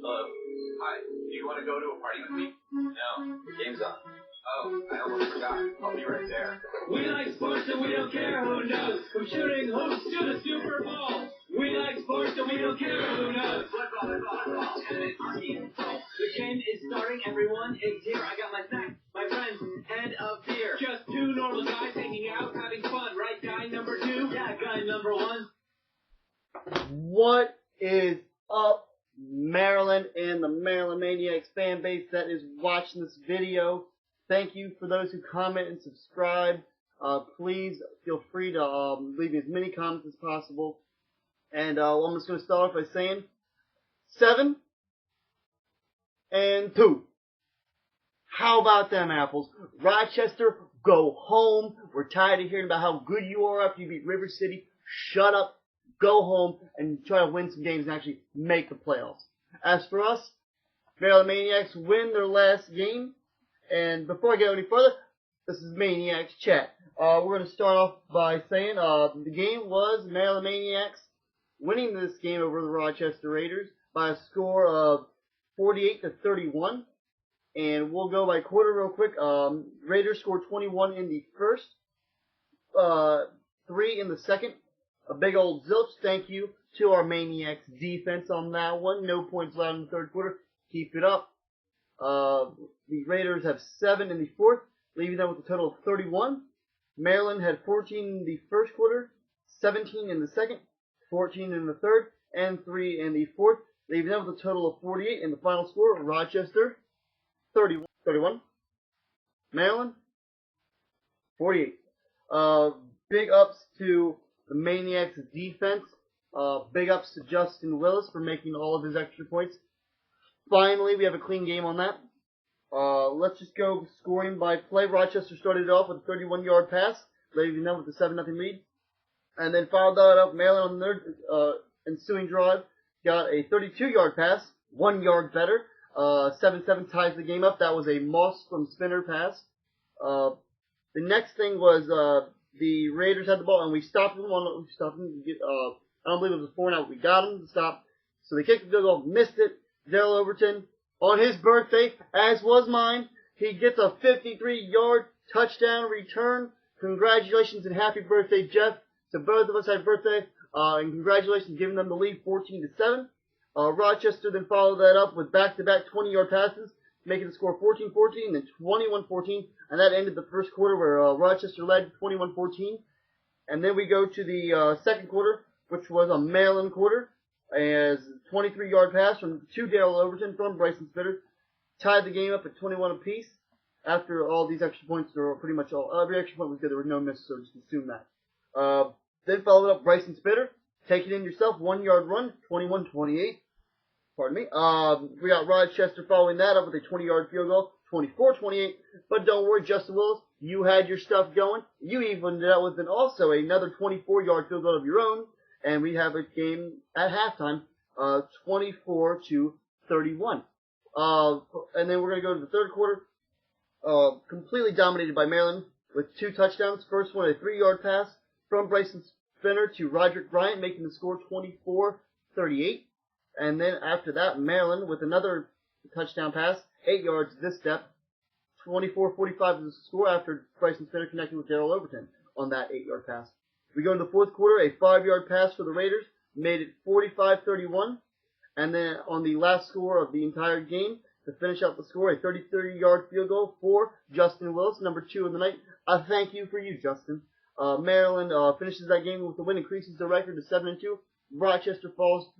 Hello. Hi. Do you want to go to a party with me? No. The game's on. Oh, I almost forgot. I'll be right there. We like sports and we don't care who knows. From shooting hoops to the Super Bowl. We like sports and we don't care who knows. Football, tennis, hockey. The game is starting. Everyone is here. I got my snacks, my friends, and a beer. Just two normal guys hanging out, having fun. Right, guy number 2? Yeah, guy number 1. What is up, Maryland and the Maryland Maniacs fan base that is watching this video? Thank you for those who comment and subscribe. Please feel free to leave me as many comments as possible. And I'm just going to start off by saying 7-2. How about them apples? Rochester, go home. We're tired of hearing about how good you are after you beat River City. Shut up, go home, and try to win some games and actually make the playoffs. As for us, Maryland Maniacs win their last game. And before I go any further, this is Maniacs Chat. We're going to start off by saying the game was Maryland Maniacs winning this game over the Rochester Raiders by a score of 48-31. And we'll go by quarter real quick. Raiders scored 21 in the first, 3 in the second. A big old zilch. Thank you to our Maniacs defense on that one. No points allowed in the third quarter. Keep it up. The Raiders have 7 in the fourth, leaving them with a total of 31. Maryland had 14 in the first quarter, 17 in the second, 14 in the third, and 3 in the fourth, leaving them with a total of 48. In the final score, Rochester 31. Maryland 48. Big ups to the Maniacs defense. Big ups to Justin Willis for making all of his extra points. Finally, we have a clean game on that. Let's just go scoring by play. Rochester started off with a 31-yard pass, leaving them with a 7-0 lead. And then followed that up, Maryland on their ensuing drive got a 32-yard pass, 1 yard better. 7-7 ties the game up. That was a Moss from Spinner pass. The next thing was the Raiders had the ball, and we stopped them. We stopped them to get, I don't believe it was a 4-and-out. We got them to stop. So they kicked the field goal, missed it. Daryl Overton, on his birthday, as was mine, he gets a 53-yard touchdown return. Congratulations and happy birthday, Jeff. To both of us, happy birthday. And congratulations, giving them the lead 14-7. Rochester then followed that up with back-to-back 20-yard passes, making the score 14-14, then 21-14. And that ended the first quarter where Rochester led 21-14. And then we go to the second quarter, which was a Maryland quarter, as 23-yard pass from Daryl Overton from Bryson Spitter tied the game up at 21 apiece. After all these extra points, there were pretty much every extra point was good. There were no misses, so just assume that. Then followed up Bryson Spitter, take it in yourself, 1-yard run, 21-28. Pardon me. We got Rochester following that up with a 20-yard field goal, 24-28. But don't worry, Justin Willis, you had your stuff going. You even did that with also another 24-yard field goal of your own. And we have a game at halftime, 24-31. And then we're going to go to the third quarter, completely dominated by Maryland with 2 touchdowns. First one, a 3-yard pass from Bryson Spinner to Roderick Bryant, making the score 24-38. And then after that, Maryland with another touchdown pass, 8 yards this step, 24-45 is the score after Bryson Spinner connected with Daryl Overton on that 8-yard pass. We go into the fourth quarter, a 5-yard pass for the Raiders, made it 45-31. And then on the last score of the entire game, to finish out the score, a 30-yard field goal for Justin Willis, number 2 of the night. A thank you for you, Justin. Maryland finishes that game with the win, increases their record to 7-2. Rochester falls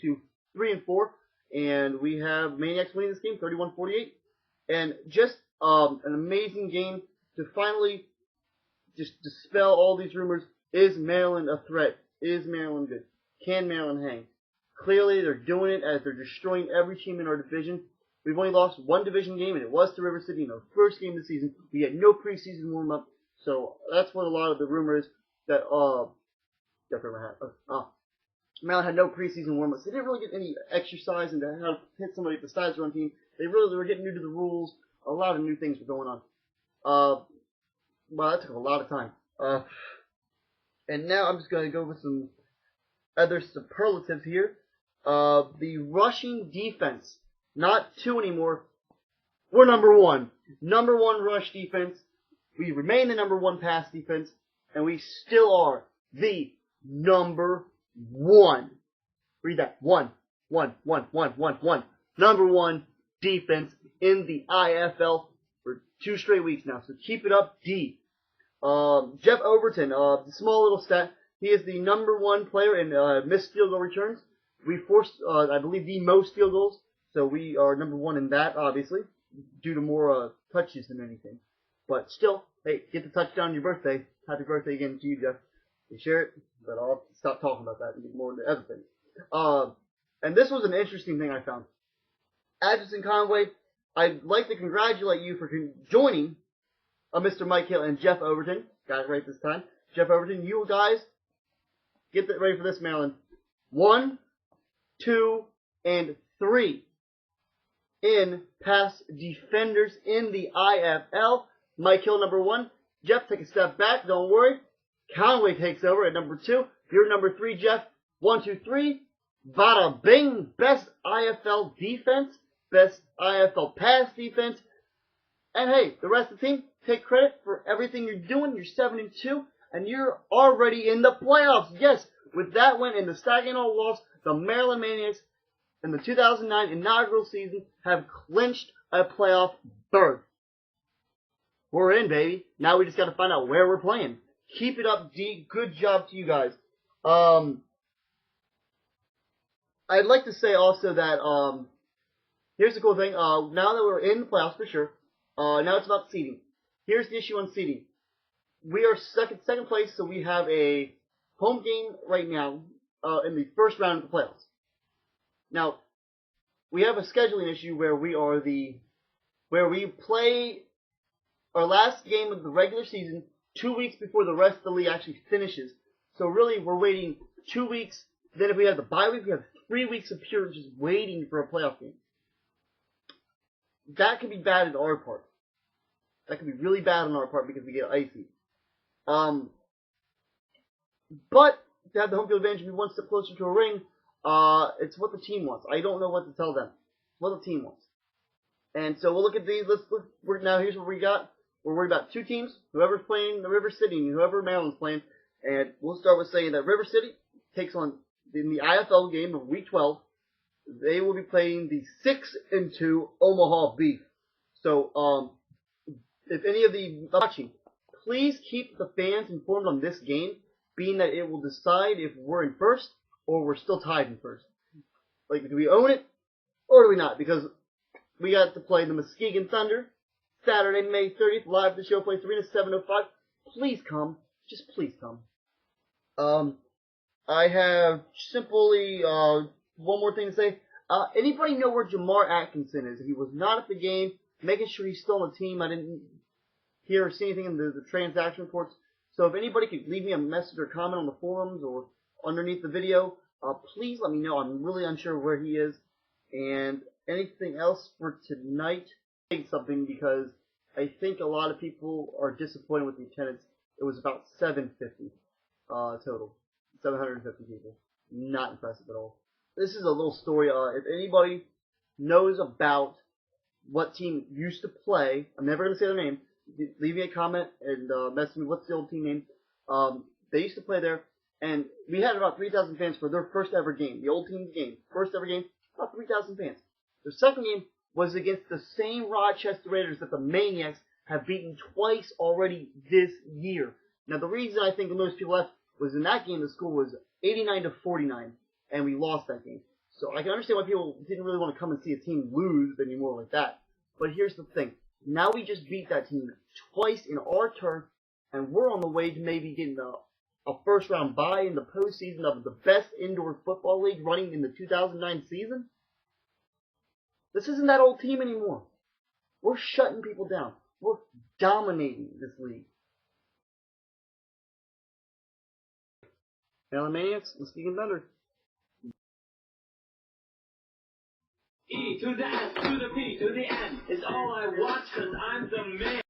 to 3-4. And we have Maniacs winning this game, 31-48. And just an amazing game to finally just dispel all these rumors. Is Maryland a threat? Is Maryland good? Can Maryland hang? Clearly, they're doing it as they're destroying every team in our division. We've only lost one division game, and it was to River City in the first game of the season. We had no preseason warm-up, so that's what a lot of the rumor is that Maryland had no preseason warm-ups. They didn't really get any exercise into how to hit somebody besides their own team. They were getting new to the rules. A lot of new things were going on. Well, that took a lot of time. And now I'm just going to go with some other superlatives here. the rushing defense. Not 2 anymore. We're number 1. Number 1 rush defense. We remain the number 1 pass defense. And we still are the number 1. Read that. 1. Number 1 defense in the IFL for 2 straight weeks now. So keep it up, D. Jeff Overton, small little stat. He is the number 1 player in missed field goal returns. We forced, I believe, the most field goals. So we are number 1 in that, obviously, due to more touches than anything. But still, hey, get the touchdown on your birthday. Happy birthday again to you, Jeff. You share it, but I'll stop talking about that and get more into other things. And this was an interesting thing I found. Atchison Conway, I'd like to congratulate you for joining Mr. Mike Hill and Jeff Overton. Got it right this time. Jeff Overton, you guys, get ready for this, Maryland. 1, 2, and 3 in pass defenders in the IFL. Mike Hill, number 1. Jeff, take a step back. Don't worry. Conway takes over at number 2. You're number 3, Jeff. 1, 2, 3. Bada bing. Best IFL defense. Best IFL pass defense. And hey, the rest of the team, take credit for everything you're doing. You're 7-2, and you're already in the playoffs. Yes, with that win and the Saginaw loss, the Maryland Maniacs in the 2009 inaugural season have clinched a playoff berth. We're in, baby. Now we just got to find out where we're playing. Keep it up, D. Good job to you guys. I'd like to say also that here's the cool thing. Now that we're in the playoffs for sure, now it's about seeding. Here's the issue on seeding. We are second place, so we have a home game right now in the first round of the playoffs. Now, we have a scheduling issue where we play our last game of the regular season 2 weeks before the rest of the league actually finishes. So really, we're waiting 2 weeks. Then if we have the bye week, we have 3 weeks of pure just waiting for a playoff game. That could be bad on our part. That could be really bad on our part because we get icy. But to have the home field advantage and be one step closer to a ring, it's what the team wants. I don't know what to tell them. What the team wants. And so we'll look at these. Now here's what we got. We're worried about 2 teams. Whoever's playing the River City and whoever Maryland's playing. And we'll start with saying that River City takes on, in the IFL game of Week 12, they will be playing the 6-2 Omaha Beef. So, if any of the watching, please keep the fans informed on this game, being that it will decide if we're in first or we're still tied in first. Like, do we own it or do we not? Because we got to play the Muskegon Thunder Saturday, May 30th, live at the Showplace Arena, 7:05. Please come. Just please come. I have simply one more thing to say. Anybody know where Jamar Atkinson is? He was not at the game. Making sure he's still on the team. I didn't hear or see anything in the transaction reports. So if anybody could leave me a message or comment on the forums or underneath the video, please let me know. I'm really unsure where he is. And anything else for tonight? Something because I think a lot of people are disappointed with the attendance. It was about 750 total. 750 people. Not impressive at all. This is a little story. If anybody knows about what team used to play, I'm never going to say their name. Leave me a comment and message me. What's the old team name? They used to play there, and we had about 3,000 fans for their first ever game. The old team's game. First ever game, about 3,000 fans. Their second game was against the same Rochester Raiders that the Maniacs have beaten twice already this year. Now, the reason I think the most people left was in that game the score was 89-49, and we lost that game. So I can understand why people didn't really want to come and see a team lose anymore like that. But here's the thing. Now we just beat that team twice in our turf, and we're on the way to maybe getting a first-round bye in the postseason of the best indoor football league running in the 2009 season. This isn't that old team anymore. We're shutting people down. We're dominating this league. Maryland Maniacs, Muskegon Thunder. E to the S to the P to the N is all I watch 'cause I'm the man.